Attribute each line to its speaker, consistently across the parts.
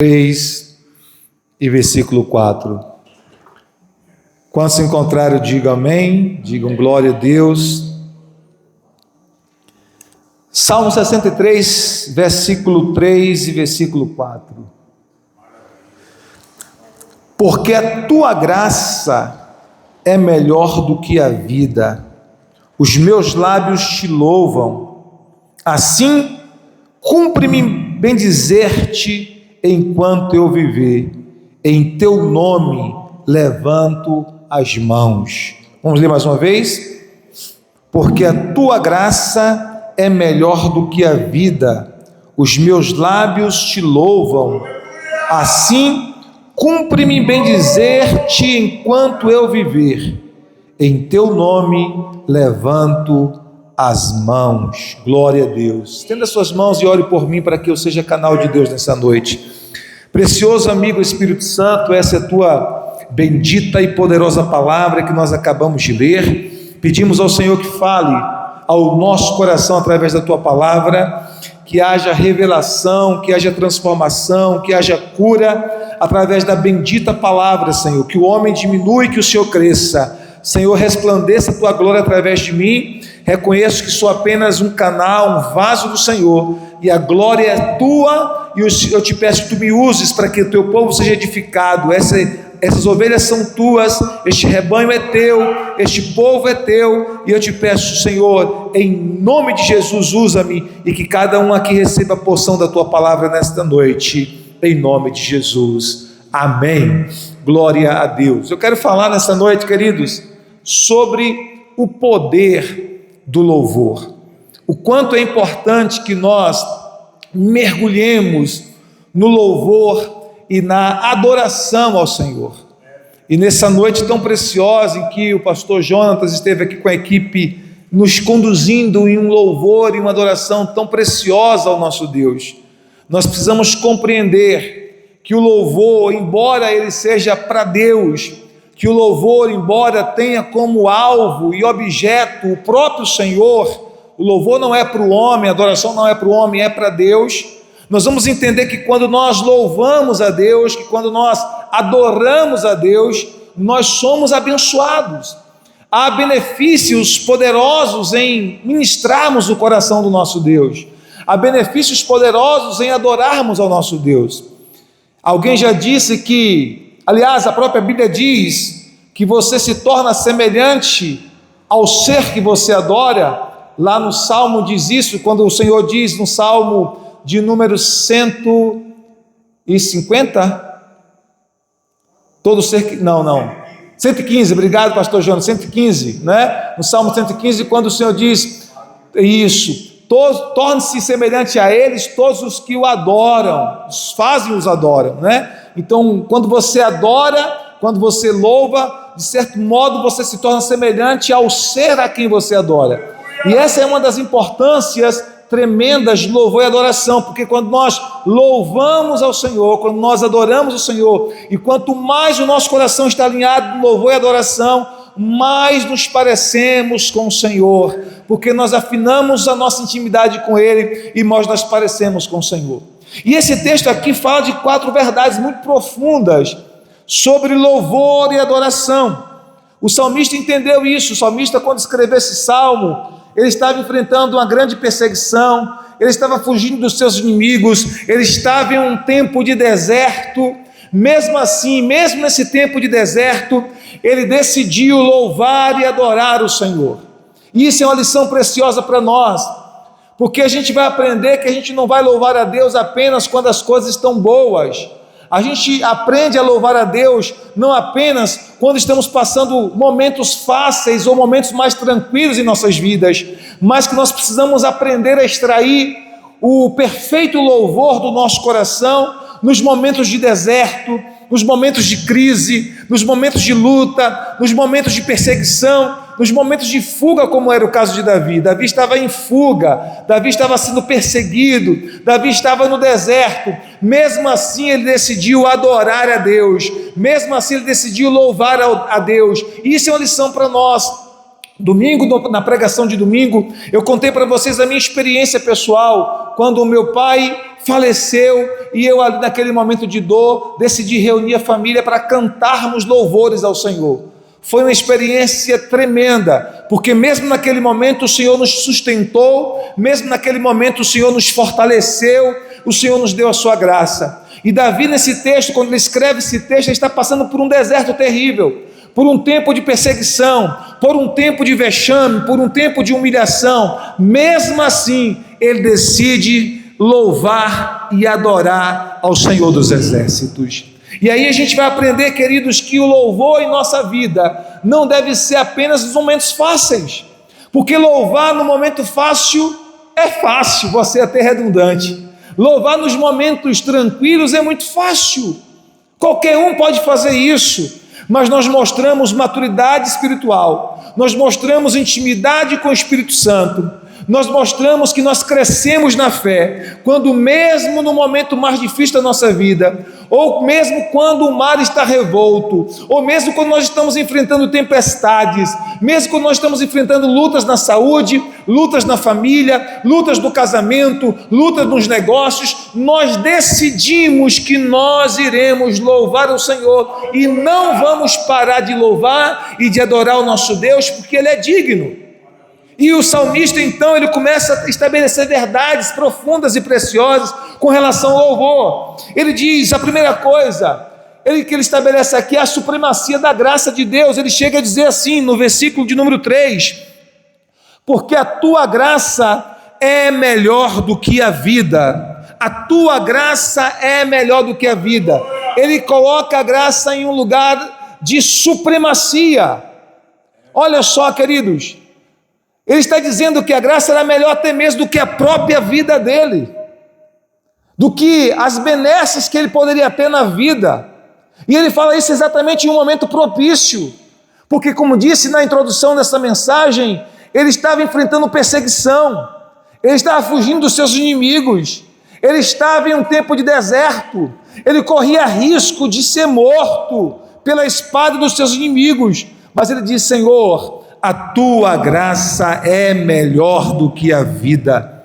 Speaker 1: 3 e versículo 4. Quando se encontrarem, digam amém, digam glória a Deus. Salmo 63, versículo 3 e versículo 4. Porque a tua graça é melhor do que a vida, os meus lábios te louvam, assim cumpre-me bendizer-te enquanto eu viver, em teu nome levanto as mãos. Vamos ler mais uma vez? Porque a tua graça é melhor do que a vida, os meus lábios te louvam, assim cumpre-me bendizer-te enquanto eu viver, em teu nome levanto as mãos. Glória a Deus. Estenda suas mãos e ore por mim para que eu seja canal de Deus nessa noite. Precioso amigo Espírito Santo, essa é a tua bendita e poderosa palavra que nós acabamos de ler. Pedimos ao Senhor que fale ao nosso coração através da tua palavra, que haja revelação, que haja transformação, que haja cura através da bendita palavra, Senhor. Que o homem diminua e que o Senhor cresça. Senhor, resplandeça a tua glória através de mim. Reconheço que sou apenas um canal, um vaso do Senhor, e a glória é tua, e eu te peço que tu me uses para que o teu povo seja edificado. Essas ovelhas são tuas, este rebanho é teu, este povo é teu, e eu te peço, Senhor, em nome de Jesus, usa-me, e que cada um aqui receba a porção da tua palavra nesta noite, em nome de Jesus, amém. Glória a Deus. Eu quero falar nessa noite, queridos, sobre o poder do louvor, o quanto é importante que nós mergulhemos no louvor e na adoração ao Senhor. E nessa noite tão preciosa em que o pastor Jonatas esteve aqui com a equipe nos conduzindo em um louvor e uma adoração tão preciosa ao nosso Deus, nós precisamos compreender que o louvor, embora ele seja para Deus, que o louvor, embora tenha como alvo e objeto o próprio Senhor, o louvor não é para o homem, a adoração não é para o homem, é para Deus. Nós vamos entender que quando nós louvamos a Deus, que quando nós adoramos a Deus, nós somos abençoados. Há benefícios poderosos em ministrarmos o coração do nosso Deus. Há benefícios poderosos em adorarmos ao nosso Deus. Alguém já disse que, aliás, a própria Bíblia diz que você se torna semelhante ao ser que você adora. Lá no Salmo diz isso, quando o Senhor diz no Salmo de número 150, todo ser que, não, 115, obrigado pastor Jonas, 115, né? No Salmo 115, quando o Senhor diz isso, torne-se semelhante a eles todos os que o adoram, os adoram, né? Então, quando você adora, quando você louva, de certo modo você se torna semelhante ao ser a quem você adora. E essa é uma das importâncias tremendas de louvor e adoração, porque quando nós louvamos ao Senhor, quando nós adoramos o Senhor, e quanto mais o nosso coração está alinhado no louvor e adoração, mais nos parecemos com o Senhor, porque nós afinamos a nossa intimidade com Ele e mais nós parecemos com o Senhor. E esse texto aqui fala de 4 verdades muito profundas sobre louvor e adoração. O salmista entendeu isso. O salmista, quando escreveu esse salmo, ele estava enfrentando uma grande perseguição, ele estava fugindo dos seus inimigos, ele estava em um tempo de deserto. Mesmo assim, mesmo nesse tempo de deserto, ele decidiu louvar e adorar o Senhor. E isso é uma lição preciosa para nós, porque a gente vai aprender que a gente não vai louvar a Deus apenas quando as coisas estão boas. A gente aprende a louvar a Deus não apenas quando estamos passando momentos fáceis ou momentos mais tranquilos em nossas vidas, mas que nós precisamos aprender a extrair o perfeito louvor do nosso coração nos momentos de deserto, nos momentos de crise, nos momentos de luta, nos momentos de perseguição, nos momentos de fuga, como era o caso de Davi. Davi estava em fuga, Davi estava sendo perseguido, Davi estava no deserto. Mesmo assim ele decidiu adorar a Deus, mesmo assim ele decidiu louvar a Deus. E isso é uma lição para nós. Domingo, na pregação de domingo, eu contei para vocês a minha experiência pessoal, quando o meu pai faleceu, e eu ali naquele momento de dor, decidi reunir a família para cantarmos louvores ao Senhor. Foi uma experiência tremenda, porque mesmo naquele momento o Senhor nos sustentou, mesmo naquele momento o Senhor nos fortaleceu, o Senhor nos deu a sua graça. E Davi, nesse texto, quando ele escreve esse texto, ele está passando por um deserto terrível, por um tempo de perseguição, por um tempo de vexame, por um tempo de humilhação. Mesmo assim, ele decide louvar e adorar ao Senhor dos Exércitos. E aí a gente vai aprender, queridos, que o louvor em nossa vida não deve ser apenas nos momentos fáceis, porque louvar no momento fácil é fácil, você é até redundante. Louvar nos momentos tranquilos é muito fácil, qualquer um pode fazer isso, mas nós mostramos maturidade espiritual, nós mostramos intimidade com o Espírito Santo, nós mostramos que nós crescemos na fé, quando mesmo no momento mais difícil da nossa vida, ou mesmo quando o mar está revolto, ou mesmo quando nós estamos enfrentando tempestades, mesmo quando nós estamos enfrentando lutas na saúde, lutas na família, lutas no casamento, lutas nos negócios, nós decidimos que nós iremos louvar o Senhor, e não vamos parar de louvar e de adorar o nosso Deus, porque Ele é digno. E o salmista então, ele começa a estabelecer verdades profundas e preciosas com relação ao louvor. Ele diz, a primeira coisa que ele estabelece aqui é a supremacia da graça de Deus. Ele chega a dizer assim, no versículo de número 3, porque a tua graça é melhor do que a vida. A tua graça é melhor do que a vida. Ele coloca a graça em um lugar de supremacia. Olha só, queridos, ele está dizendo que a graça era melhor até mesmo do que a própria vida dele, do que as benesses que ele poderia ter na vida. E ele fala isso exatamente em um momento propício, porque, como disse na introdução dessa mensagem, ele estava enfrentando perseguição, ele estava fugindo dos seus inimigos, ele estava em um tempo de deserto, ele corria risco de ser morto pela espada dos seus inimigos, mas ele disse, Senhor, a tua graça é melhor do que a vida.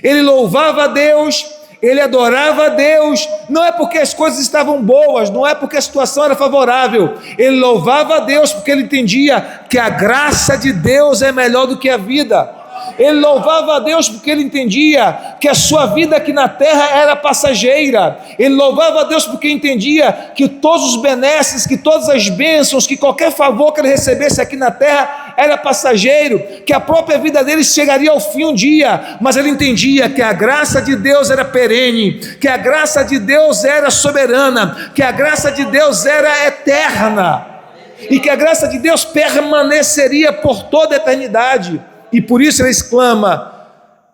Speaker 1: Ele louvava a Deus, ele adorava a Deus, não é porque as coisas estavam boas, não é porque a situação era favorável, ele louvava a Deus porque ele entendia que a graça de Deus é melhor do que a vida. Ele louvava a Deus porque ele entendia que a sua vida aqui na terra era passageira. Ele louvava a Deus porque entendia que todos os benesses, que todas as bênçãos, que qualquer favor que ele recebesse aqui na terra era passageiro, que a própria vida dele chegaria ao fim um dia, mas ele entendia que a graça de Deus era perene, que a graça de Deus era soberana, que a graça de Deus era eterna, e que a graça de Deus permaneceria por toda a eternidade. E por isso ele exclama,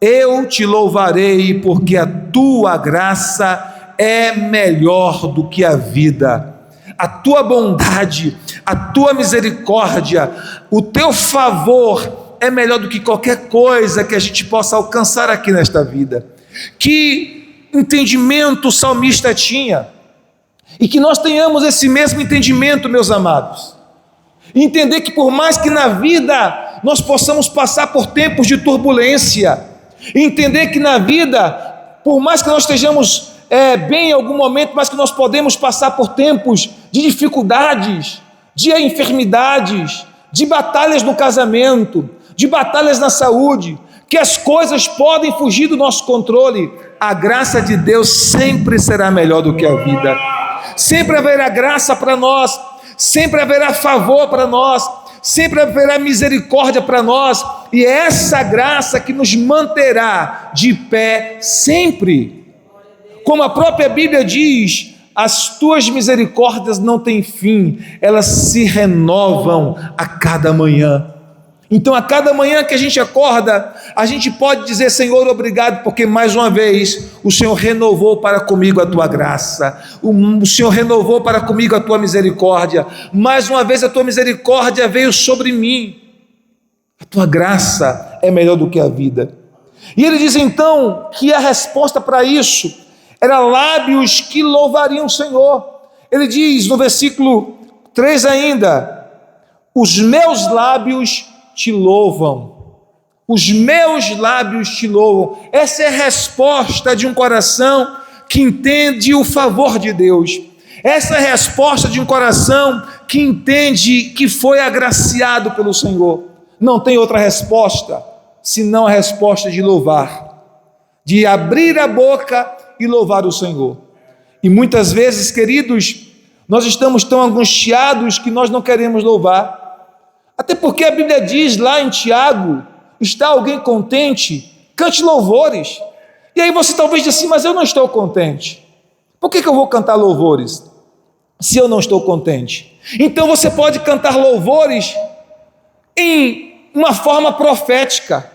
Speaker 1: eu te louvarei, porque a tua graça é melhor do que a vida. A tua bondade, a tua misericórdia, o teu favor é melhor do que qualquer coisa que a gente possa alcançar aqui nesta vida. Que entendimento o salmista tinha, e que nós tenhamos esse mesmo entendimento, meus amados. Entender que por mais que na vida nós possamos passar por tempos de turbulência, entender que na vida, por mais que nós estejamos bem em algum momento, mas que nós podemos passar por tempos de dificuldades, de enfermidades, de batalhas no casamento, de batalhas na saúde, que as coisas podem fugir do nosso controle. A graça de Deus sempre será melhor do que a vida, sempre haverá graça para nós, sempre haverá favor para nós, sempre haverá misericórdia para nós, e é essa graça que nos manterá de pé sempre. Como a própria Bíblia diz, as tuas misericórdias não têm fim, elas se renovam a cada manhã. Então a cada manhã que a gente acorda, a gente pode dizer, Senhor, obrigado, porque mais uma vez o Senhor renovou para comigo a tua graça, o Senhor renovou para comigo a tua misericórdia, mais uma vez a tua misericórdia veio sobre mim, a tua graça é melhor do que a vida. E ele diz então que a resposta para isso era lábios que louvariam o Senhor. Ele diz no versículo 3 ainda, os meus lábios te louvam, os meus lábios te louvam. Essa é a resposta de um coração que entende o favor de Deus. Essa é a resposta de um coração que entende que foi agraciado pelo Senhor. Não tem outra resposta, senão a resposta de louvar, de abrir a boca e louvar o Senhor. E muitas vezes, queridos, nós estamos tão angustiados que nós não queremos louvar. Até porque a Bíblia diz lá em Tiago: está alguém contente? Cante louvores. E aí você talvez diga assim: mas eu não estou contente. Por que eu vou cantar louvores se eu não estou contente? Então você pode cantar louvores em uma forma profética.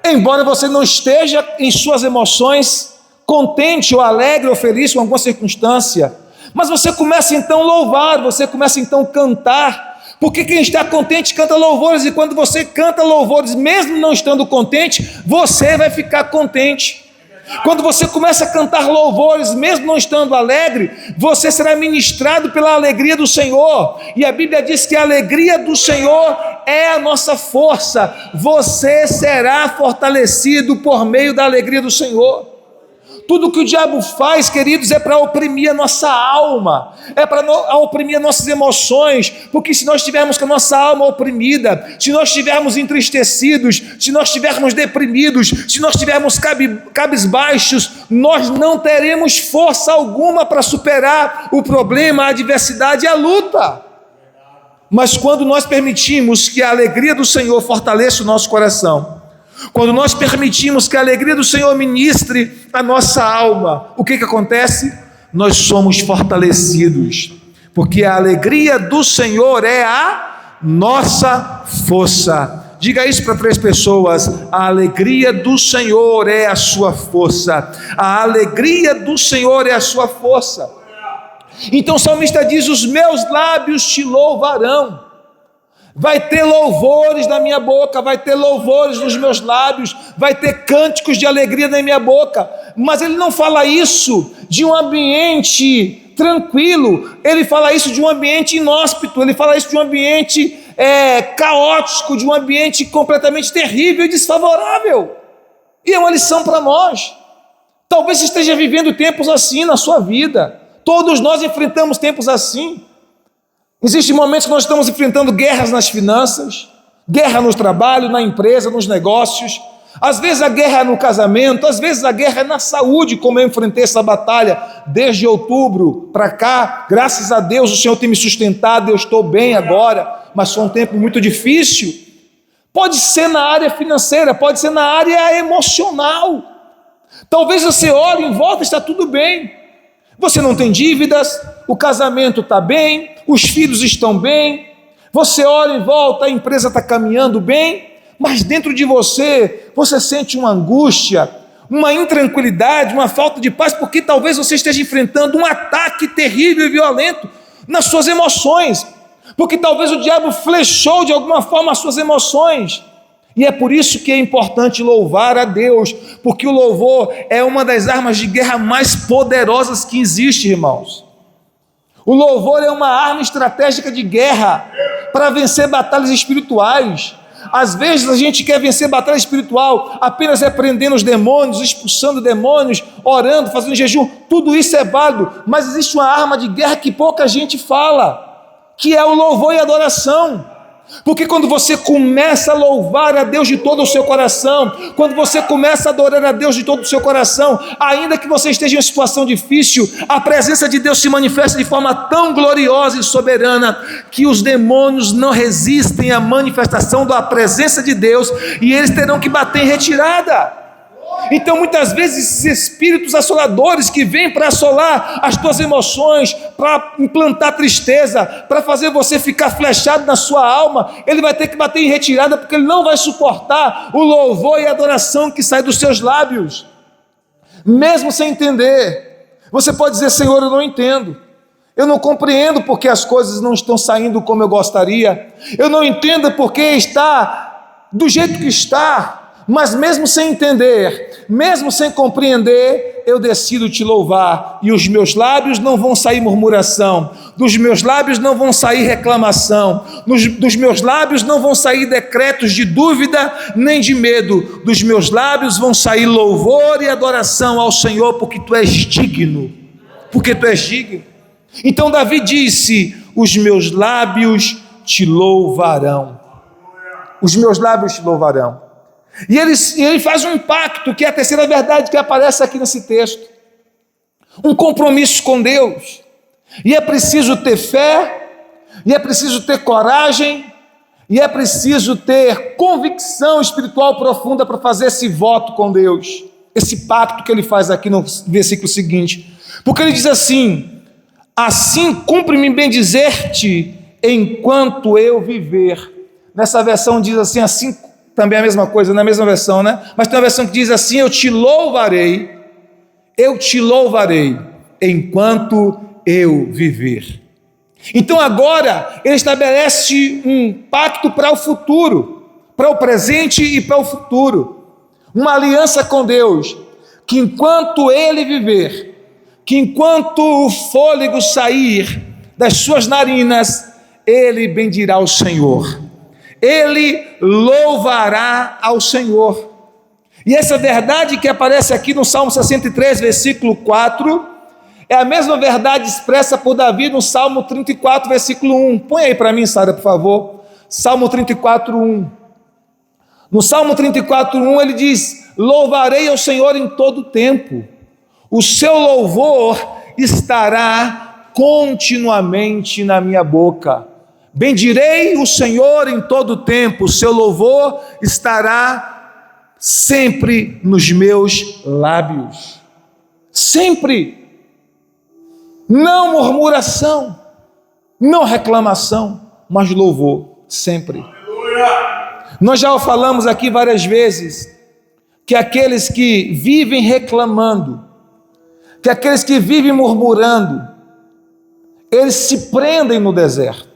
Speaker 1: Embora você não esteja em suas emoções contente ou alegre ou feliz com alguma circunstância, mas você começa então a louvar, você começa então a cantar, porque quem está contente canta louvores, e quando você canta louvores, mesmo não estando contente, você vai ficar contente. Quando você começa a cantar louvores, mesmo não estando alegre, você será ministrado pela alegria do Senhor, e a Bíblia diz que a alegria do Senhor é a nossa força. Você será fortalecido por meio da alegria do Senhor. Tudo que o diabo faz, queridos, é para oprimir a nossa alma, é para oprimir as nossas emoções, porque se nós estivermos com a nossa alma oprimida, se nós estivermos entristecidos, se nós estivermos deprimidos, se nós estivermos cabisbaixos, nós não teremos força alguma para superar o problema, a adversidade e a luta. Mas quando nós permitimos que a alegria do Senhor fortaleça o nosso coração, quando nós permitimos que a alegria do Senhor ministre a nossa alma, o que acontece? Nós somos fortalecidos, porque a alegria do Senhor é a nossa força. Diga isso para 3 pessoas: a alegria do Senhor é a sua força. A alegria do Senhor é a sua força. Então o salmista diz: os meus lábios te louvarão. Vai ter louvores na minha boca, vai ter louvores nos meus lábios, vai ter cânticos de alegria na minha boca. Mas ele não fala isso de um ambiente tranquilo, ele fala isso de um ambiente inóspito, ele fala isso de um ambiente caótico, de um ambiente completamente terrível e desfavorável. E é uma lição para nós. Talvez você esteja vivendo tempos assim na sua vida. Todos nós enfrentamos tempos assim. Existem momentos que nós estamos enfrentando guerras nas finanças, guerra no trabalho, na empresa, nos negócios. Às vezes a guerra é no casamento, às vezes a guerra é na saúde, como eu enfrentei essa batalha desde outubro para cá. Graças a Deus o Senhor tem me sustentado, eu estou bem agora, mas foi um tempo muito difícil. Pode ser na área financeira, pode ser na área emocional. Talvez você olhe em volta e está tudo bem. Você não tem dívidas, o casamento está bem, os filhos estão bem, você olha em volta, a empresa está caminhando bem, mas dentro de você, você sente uma angústia, uma intranquilidade, uma falta de paz, porque talvez você esteja enfrentando um ataque terrível e violento nas suas emoções, porque talvez o diabo flechou de alguma forma as suas emoções. E é por isso que é importante louvar a Deus, porque o louvor é uma das armas de guerra mais poderosas que existe, irmãos. O louvor é uma arma estratégica de guerra para vencer batalhas espirituais. Às vezes a gente quer vencer batalha espiritual apenas repreendendo os demônios, expulsando demônios, orando, fazendo jejum. Tudo isso é válido, mas existe uma arma de guerra que pouca gente fala, que é o louvor e a adoração. Porque quando você começa a louvar a Deus de todo o seu coração, quando você começa a adorar a Deus de todo o seu coração, ainda que você esteja em uma situação difícil, a presença de Deus se manifesta de forma tão gloriosa e soberana, que os demônios não resistem à manifestação da presença de Deus, e eles terão que bater em retirada. Então muitas vezes esses espíritos assoladores que vêm para assolar as tuas emoções, para implantar tristeza, para fazer você ficar flechado na sua alma, ele vai ter que bater em retirada, porque ele não vai suportar o louvor e a adoração que sai dos seus lábios, mesmo sem entender. Você pode dizer: Senhor, eu não entendo, eu não compreendo porque as coisas não estão saindo como eu gostaria, eu não entendo porque está do jeito que está. mas mesmo sem entender, mesmo sem compreender, eu decido te louvar, e os meus lábios não vão sair murmuração, dos meus lábios não vão sair reclamação, dos meus lábios não vão sair decretos de dúvida nem de medo, dos meus lábios vão sair louvor e adoração ao Senhor, porque tu és digno, Então Davi disse: os meus lábios te louvarão, os meus lábios te louvarão. E ele faz um pacto, que é a terceira verdade que aparece aqui nesse texto, um compromisso com Deus, e é preciso ter fé, e é preciso ter coragem, e é preciso ter convicção espiritual profunda para fazer esse voto com Deus, esse pacto que ele faz aqui no versículo seguinte, porque ele diz assim: assim cumpre-me bendizer-te enquanto eu viver. Nessa versão diz assim também é a mesma coisa, na mesma versão, né? Mas tem uma versão que diz assim: eu te louvarei enquanto eu viver. Então agora ele estabelece um pacto para o futuro, para o presente e para o futuro, uma aliança com Deus, que enquanto ele viver, que enquanto o fôlego sair das suas narinas, ele bendirá o Senhor, ele louvará ao Senhor. E essa verdade que aparece aqui no Salmo 63, versículo 4, é a mesma verdade expressa por Davi no Salmo 34, versículo 1. Põe aí para mim, Sara, por favor. Salmo 34, 1. No Salmo 34, 1 ele diz: louvarei ao Senhor em todo tempo, o seu louvor estará continuamente na minha boca. Bendirei o Senhor em todo tempo, o seu louvor estará sempre nos meus lábios. Sempre. Não murmuração, não reclamação, mas louvor, sempre. Nós já falamos aqui várias vezes que aqueles que vivem reclamando, que aqueles que vivem murmurando, eles se prendem no deserto.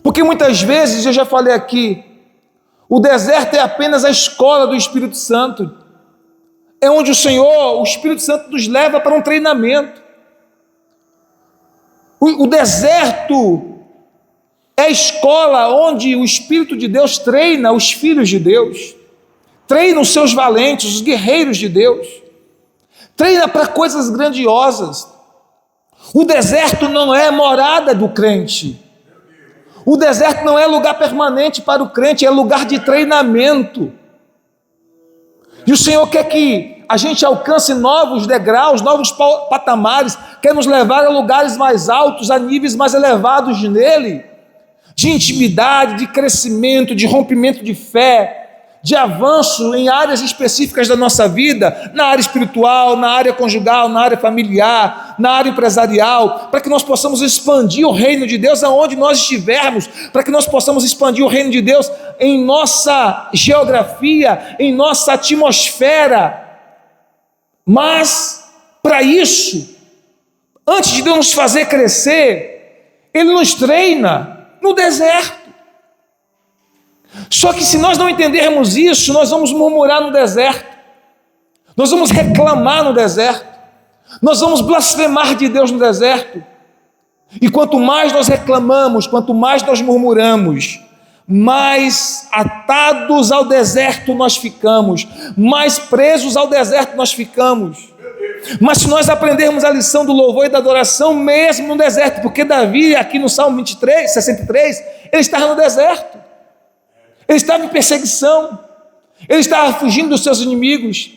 Speaker 1: Porque muitas vezes, eu já falei aqui, o deserto é apenas a escola do Espírito Santo, é onde o Espírito Santo nos leva para um treinamento. O deserto é a escola onde o Espírito de Deus treina os filhos de Deus, treina os seus valentes, os guerreiros de Deus, treina para coisas grandiosas. O deserto não é morada do crente, o deserto não é lugar permanente para o crente, é lugar de treinamento. E o Senhor quer que a gente alcance novos degraus, novos patamares, quer nos levar a lugares mais altos, a níveis mais elevados nele, de intimidade, de crescimento, de rompimento de fé, de avanço em áreas específicas da nossa vida, na área espiritual, na área conjugal, na área familiar, na área empresarial, para que nós possamos expandir o reino de Deus aonde nós estivermos, para que nós possamos expandir o reino de Deus em nossa geografia, em nossa atmosfera. Mas, para isso, antes de Deus nos fazer crescer, Ele nos treina no deserto. Só que se nós não entendermos isso, nós vamos murmurar no deserto, nós vamos reclamar no deserto, nós vamos blasfemar de Deus no deserto. E quanto mais nós reclamamos, quanto mais nós murmuramos, mais atados ao deserto nós ficamos, mais presos ao deserto nós ficamos. Mas se nós aprendermos a lição do louvor e da adoração mesmo no deserto, porque Davi aqui no Salmo 63, ele estava no deserto, ele estava em perseguição, ele estava fugindo dos seus inimigos,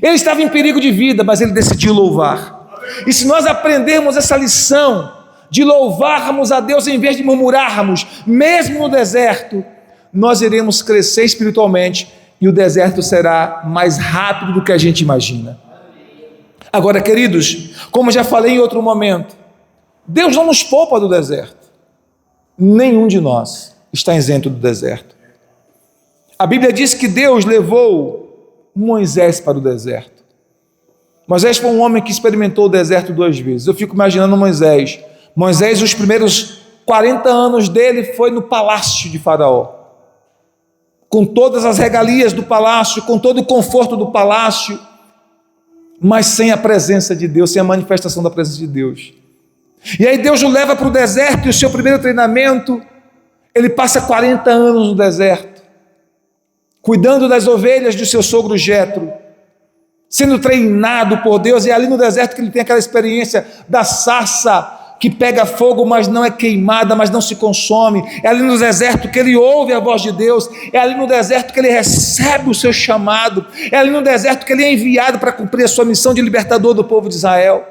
Speaker 1: ele estava em perigo de vida, mas ele decidiu louvar. E se nós aprendermos essa lição de louvarmos a Deus em vez de murmurarmos, mesmo no deserto, nós iremos crescer espiritualmente e o deserto será mais rápido do que a gente imagina. Agora, queridos, como já falei em outro momento, Deus não nos poupa do deserto. Nenhum de nós está isento do deserto. A Bíblia diz que Deus levou Moisés para o deserto. Moisés foi um homem que experimentou o deserto 2 vezes. Eu fico imaginando Moisés. Moisés, os primeiros 40 anos dele foi no palácio de Faraó. com todas as regalias do palácio, com todo o conforto do palácio, mas sem a presença de Deus, sem a manifestação da presença de Deus. E aí Deus o leva para o deserto, e o seu primeiro treinamento, ele passa 40 anos no deserto, cuidando das ovelhas do seu sogro Jetro, sendo treinado por Deus. E é ali no deserto que ele tem aquela experiência da sarça que pega fogo, mas não é queimada, mas não se consome. É ali no deserto que ele ouve a voz de Deus. É ali no deserto que ele recebe o seu chamado. É ali no deserto que ele é enviado para cumprir a sua missão de libertador do povo de Israel.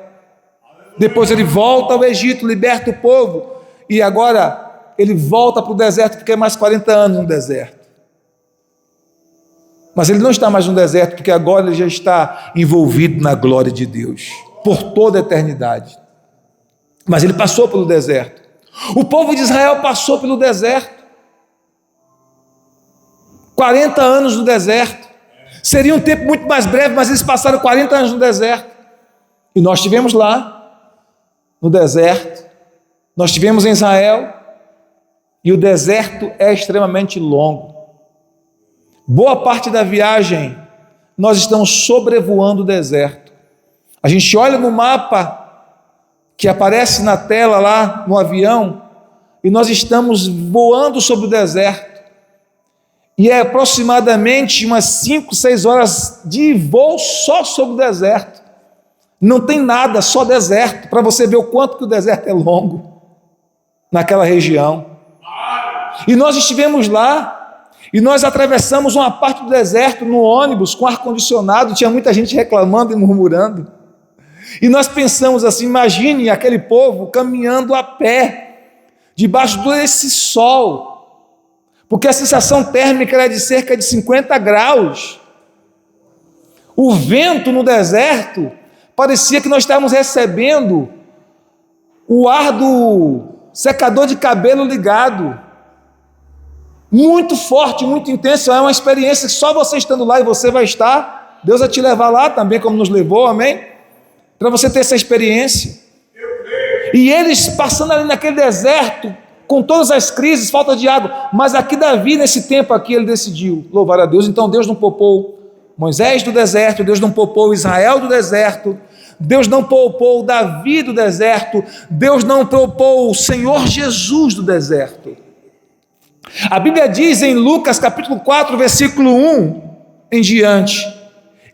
Speaker 1: Depois ele volta ao Egito, liberta o povo, e agora ele volta para o deserto, porque é mais 40 anos no deserto. Mas ele não está mais no deserto, porque agora ele já está envolvido na glória de Deus, por toda a eternidade. Mas ele passou pelo deserto. O povo de Israel passou pelo deserto. 40 anos no deserto. Seria um tempo muito mais breve, mas eles passaram 40 anos no deserto. E nós estivemos lá, no deserto. Nós estivemos em Israel. E o deserto é extremamente longo. Boa parte da viagem, nós estamos sobrevoando o deserto. A gente olha no mapa que aparece na tela lá no avião, e nós estamos voando sobre o deserto, e é aproximadamente umas 5, 6 horas de voo só sobre o deserto. Não tem nada, só deserto, para você ver o quanto que o deserto é longo naquela região. E nós estivemos lá, e nós atravessamos uma parte do deserto no ônibus com ar-condicionado. Tinha muita gente reclamando e murmurando. E nós pensamos assim: imagine aquele povo caminhando a pé, debaixo desse sol, porque a sensação térmica era de cerca de 50 graus. O vento no deserto, parecia que nós estávamos recebendo o ar do secador de cabelo ligado. Muito forte, muito intenso. É uma experiência que só você estando lá, e você vai estar, Deus vai te levar lá também, como nos levou, amém? Para você ter essa experiência. E eles passando ali naquele deserto, com todas as crises, falta de água, mas aqui Davi, nesse tempo aqui, ele decidiu louvar a Deus. Então Deus não poupou Moisés do deserto, Deus não poupou Israel do deserto, Deus não poupou Davi do deserto, Deus não poupou o Senhor Jesus do deserto. A Bíblia diz em Lucas capítulo 4, versículo 1 em diante,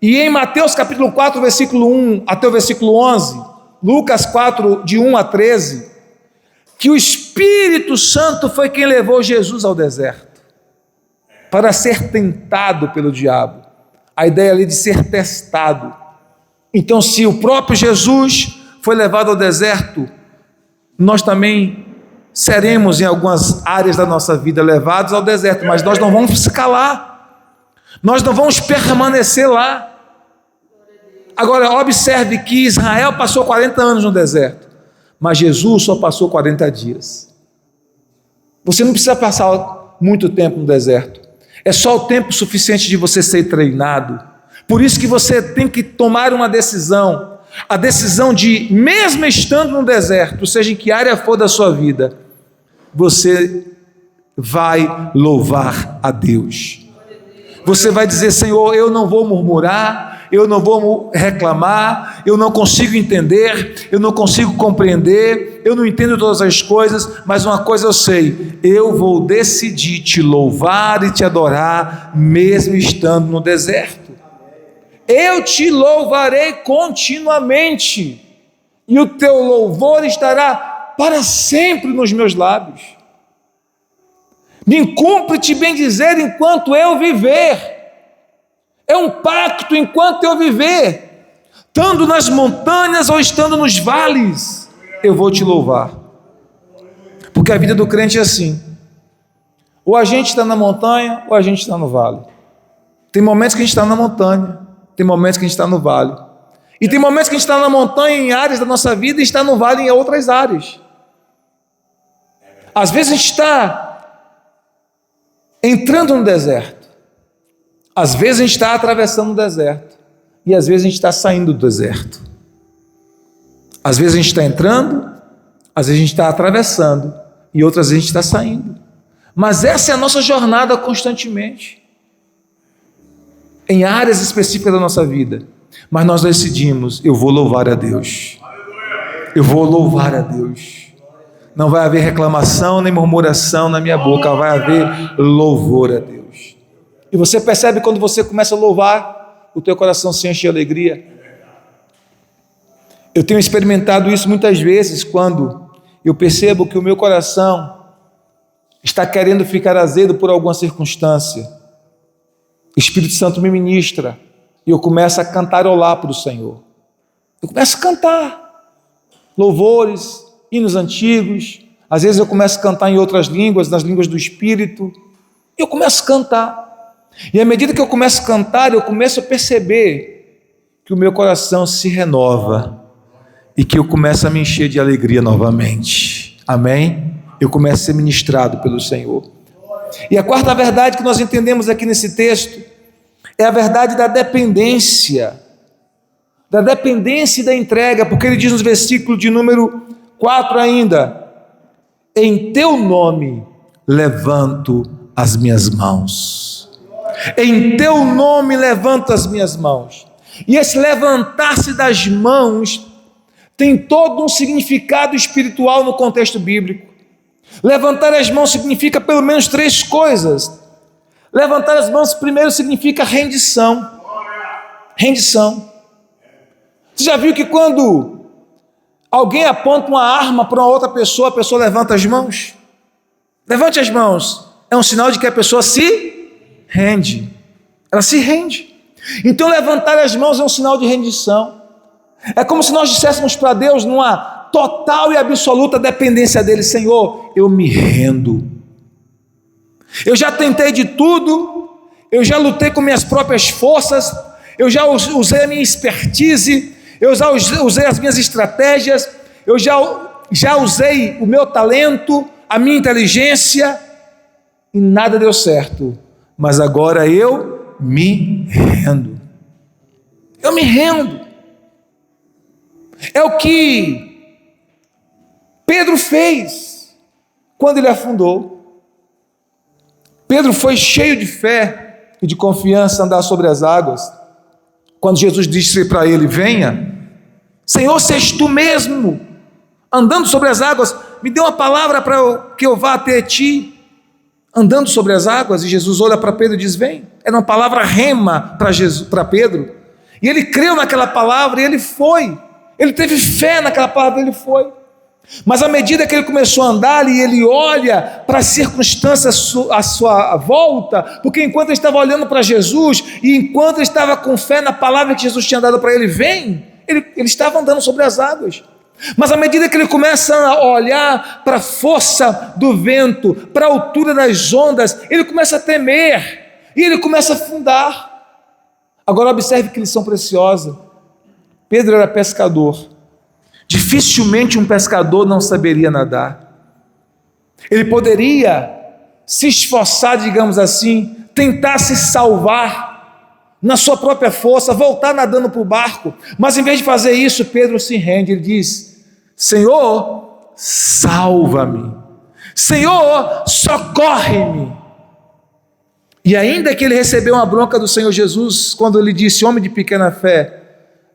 Speaker 1: e em Mateus capítulo 4, versículo 1 até o versículo 11, Lucas 4, de 1 a 13, que o Espírito Santo foi quem levou Jesus ao deserto, para ser tentado pelo diabo. A ideia ali de ser testado. Então, se o próprio Jesus foi levado ao deserto, nós também seremos em algumas áreas da nossa vida levados ao deserto, mas nós não vamos ficar lá, nós não vamos permanecer lá. Agora observe que Israel passou 40 anos no deserto, mas Jesus só passou 40 dias. Você não precisa passar muito tempo no deserto, é só o tempo suficiente de você ser treinado. Por isso que você tem que tomar uma decisão, a decisão de, mesmo estando no deserto, seja em que área for da sua vida, você vai louvar a Deus. Você vai dizer: Senhor, eu não vou murmurar, eu não vou reclamar, eu não consigo entender, eu não consigo compreender, eu não entendo todas as coisas, mas uma coisa eu sei: eu vou decidir te louvar e te adorar, mesmo estando no deserto. Eu te louvarei continuamente, e o teu louvor estará para sempre nos meus lábios. Me cumpre-te bem dizer enquanto eu viver. É um pacto enquanto eu viver, estando nas montanhas ou estando nos vales, eu vou te louvar. Porque a vida do crente é assim: ou a gente está na montanha, ou a gente está no vale. Tem momentos que a gente está na montanha, tem momentos que a gente está no vale, e tem momentos que a gente está na montanha em áreas da nossa vida e está no vale em outras áreas. Às vezes a gente está entrando no deserto, às vezes a gente está atravessando o deserto, e às vezes a gente está saindo do deserto. Às vezes a gente está entrando, às vezes a gente está atravessando, e outras vezes a gente está saindo. Mas essa é a nossa jornada constantemente. em áreas específicas da nossa vida, mas nós decidimos: eu vou louvar a Deus, eu vou louvar a Deus. Não vai haver reclamação nem murmuração na minha boca, vai haver louvor a Deus. E você percebe quando você começa a louvar, o teu coração se enche de alegria. Eu tenho experimentado isso muitas vezes quando eu percebo que o meu coração está querendo ficar azedo por alguma circunstância. O Espírito Santo me ministra e eu começo a cantarolar para o Senhor. Eu começo a cantar louvores, hinos antigos. Às vezes eu começo a cantar em outras línguas, nas línguas do Espírito. E eu começo a cantar. E à medida que eu começo a cantar, eu começo a perceber que o meu coração se renova e que eu começo a me encher de alegria novamente. Amém? Eu começo a ser ministrado pelo Senhor. E a quarta verdade que nós entendemos aqui nesse texto é a verdade da dependência e da entrega, porque ele diz no versículo de número 4 ainda: em teu nome levanto as minhas mãos. Em teu nome levanto as minhas mãos. E esse levantar-se das mãos tem todo um significado espiritual no contexto bíblico. Levantar as mãos significa pelo menos 3 coisas. Levantar as mãos primeiro significa rendição. Rendição. Você já viu que quando alguém aponta uma arma para uma outra pessoa, a pessoa levanta as mãos? Levante as mãos. É um sinal de que a pessoa se rende. Ela se rende. Então levantar as mãos é um sinal de rendição. É como se nós disséssemos para Deus, numa total e absoluta dependência dele: Senhor, eu me rendo. Eu já tentei de tudo, eu já lutei com minhas próprias forças, eu já usei a minha expertise, eu já usei as minhas estratégias, eu já usei o meu talento, a minha inteligência, e nada deu certo. Mas agora eu me rendo. Eu me rendo. É o que Pedro fez quando ele afundou. Pedro foi cheio de fé e de confiança andar sobre as águas. Quando Jesus disse para ele: venha, Senhor, se és tu mesmo andando sobre as águas, me dê uma palavra para que eu vá até ti, andando sobre as águas. E Jesus olha para Pedro e diz: vem. Era uma palavra rema para Pedro, e ele creu naquela palavra e ele foi. Ele teve fé naquela palavra, ele foi. Mas à medida que ele começou a andar e ele olha para as circunstâncias à sua volta, porque enquanto ele estava olhando para Jesus e enquanto ele estava com fé na palavra que Jesus tinha dado para ele, vem, ele estava andando sobre as águas. Mas à medida que ele começa a olhar para a força do vento, para a altura das ondas, ele começa a temer e ele começa a afundar. Agora observe que lição preciosa. Pedro era pescador. Dificilmente um pescador não saberia nadar. Ele poderia se esforçar, digamos assim, tentar se salvar na sua própria força, voltar nadando para o barco, mas em vez de fazer isso, Pedro se rende. Ele diz: Senhor, salva-me. Senhor, socorre-me. E ainda que ele recebeu uma bronca do Senhor Jesus, quando ele disse: homem de pequena fé,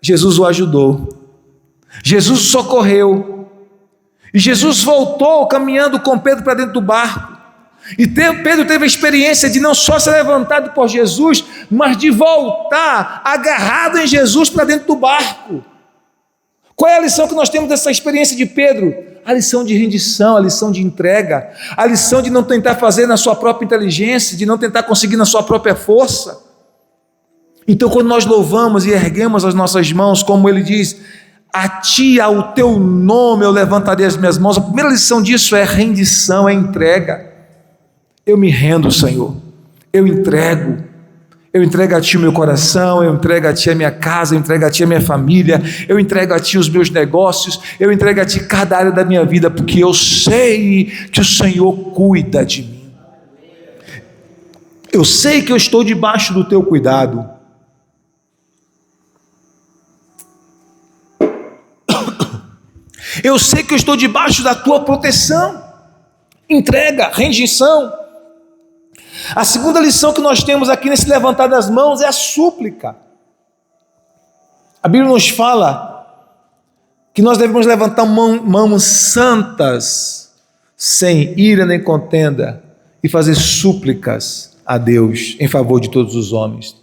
Speaker 1: Jesus o ajudou, Jesus o socorreu, e Jesus voltou caminhando com Pedro para dentro do barco, e Pedro teve a experiência de não só ser levantado por Jesus, mas de voltar agarrado em Jesus para dentro do barco. Qual é a lição que nós temos dessa experiência de Pedro? A lição de rendição, a lição de entrega, a lição de não tentar fazer na sua própria inteligência, de não tentar conseguir na sua própria força. Então, quando nós louvamos e erguemos as nossas mãos, como ele diz: a ti, ao teu nome eu levantarei as minhas mãos, a primeira lição disso é rendição, é entrega. Eu me rendo, Senhor, eu entrego a ti o meu coração, eu entrego a ti a minha casa, eu entrego a ti a minha família, eu entrego a ti os meus negócios, eu entrego a ti cada área da minha vida, porque eu sei que o Senhor cuida de mim, eu sei que eu estou debaixo do teu cuidado. Eu sei que eu estou debaixo da tua proteção. Entrega, rendição. A segunda lição que nós temos aqui nesse levantar das mãos é a súplica. A Bíblia nos fala que nós devemos levantar mãos santas, sem ira nem contenda, e fazer súplicas a Deus em favor de todos os homens.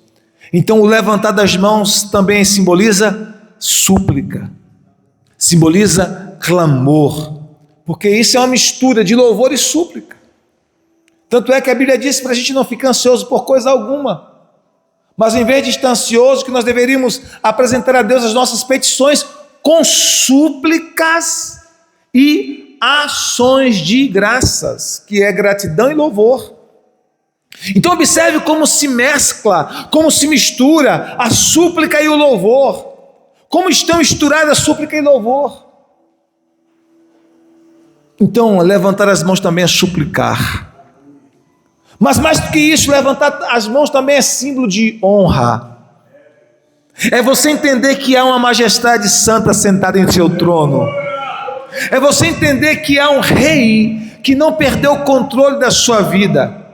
Speaker 1: Então o levantar das mãos também simboliza súplica, simboliza clamor, porque isso é uma mistura de louvor e súplica. Tanto é que a Bíblia diz para a gente não ficar ansioso por coisa alguma, mas em vez de estar ansioso, que nós deveríamos apresentar a Deus as nossas petições com súplicas e ações de graças, que é gratidão e louvor. Então observe como se mescla, como se mistura a súplica e o louvor, como estão misturadas a súplica e louvor. Então levantar as mãos também é suplicar. Mas mais do que isso, levantar as mãos também é símbolo de honra. É você entender que há uma majestade santa sentada em seu trono. É você entender que há um rei que não perdeu o controle da sua vida.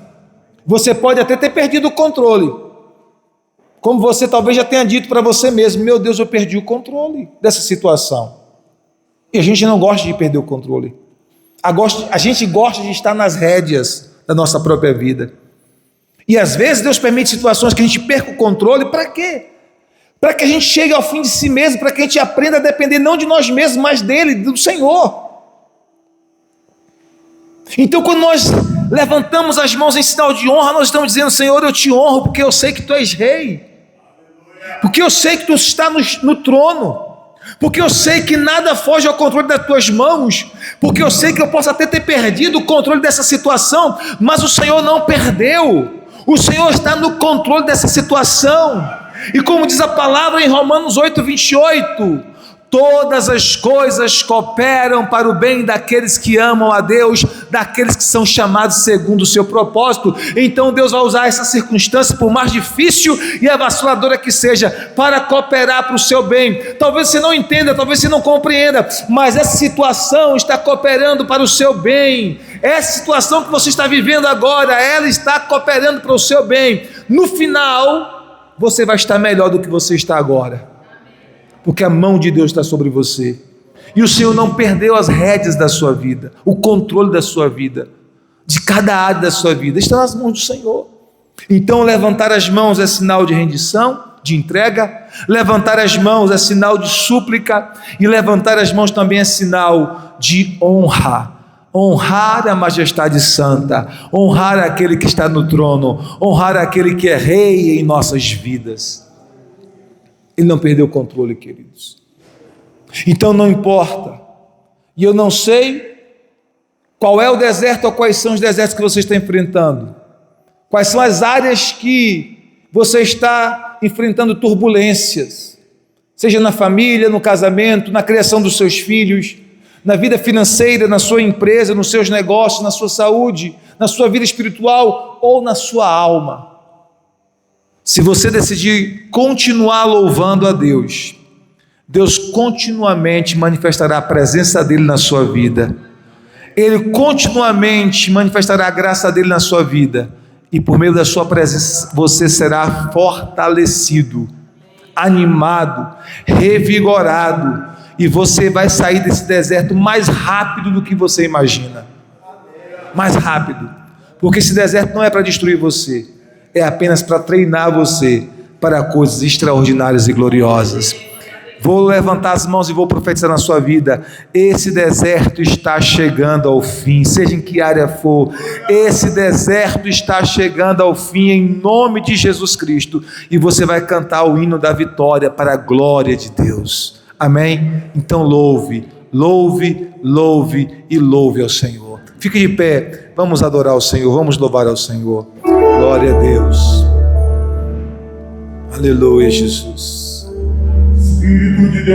Speaker 1: Você pode até ter perdido o controle, como você talvez já tenha dito para você mesmo: meu Deus, eu perdi o controle dessa situação. E a gente não gosta de perder o controle. A gente gosta de estar nas rédeas da nossa própria vida. E às vezes Deus permite situações que a gente perca o controle. Para quê? Para que a gente chegue ao fim de si mesmo, para que a gente aprenda a depender não de nós mesmos, mas dele, do Senhor. Então quando nós levantamos as mãos em sinal de honra, nós estamos dizendo: Senhor, eu te honro porque eu sei que tu és rei, porque eu sei que tu está no trono, porque eu sei que nada foge ao controle das tuas mãos, porque eu sei que eu posso até ter perdido o controle dessa situação, mas o Senhor não perdeu. O Senhor está no controle dessa situação. E como diz a palavra em Romanos 8:28, todas as coisas cooperam para o bem daqueles que amam a Deus, daqueles que são chamados segundo o seu propósito. Então Deus vai usar essa circunstância, por mais difícil e avassaladora que seja, para cooperar para o seu bem. Talvez você não entenda, talvez você não compreenda, mas essa situação está cooperando para o seu bem. Essa situação que você está vivendo agora, ela está cooperando para o seu bem. No final, você vai estar melhor do que você está agora, porque a mão de Deus está sobre você, e o Senhor não perdeu as rédeas da sua vida, o controle da sua vida, de cada área da sua vida, está nas mãos do Senhor. Então levantar as mãos é sinal de rendição, de entrega. Levantar as mãos é sinal de súplica, e levantar as mãos também é sinal de honra. Honrar a majestade santa, honrar aquele que está no trono, honrar aquele que é rei em nossas vidas. Ele não perdeu o controle, queridos. Então não importa, e eu não sei qual é o deserto ou quais são os desertos que você está enfrentando, quais são as áreas que você está enfrentando turbulências, seja na família, no casamento, na criação dos seus filhos, na vida financeira, na sua empresa, nos seus negócios, na sua saúde, na sua vida espiritual ou na sua alma. Se você decidir continuar louvando a Deus, Deus continuamente manifestará a presença dEle na sua vida. Ele continuamente manifestará a graça dEle na sua vida. E por meio da sua presença, você será fortalecido, animado, revigorado. E você vai sair desse deserto mais rápido do que você imagina. Mais rápido. Porque esse deserto não é para destruir você, é apenas para treinar você para coisas extraordinárias e gloriosas. Vou levantar as mãos e vou profetizar na sua vida: esse deserto está chegando ao fim, seja em que área for, esse deserto está chegando ao fim, em nome de Jesus Cristo, e você vai cantar o hino da vitória para a glória de Deus. Amém? Então louve, louve, louve e louve ao Senhor. Fique de pé, vamos adorar ao Senhor, vamos louvar ao Senhor. Glória a Deus. Aleluia, Jesus. Espírito de Deus.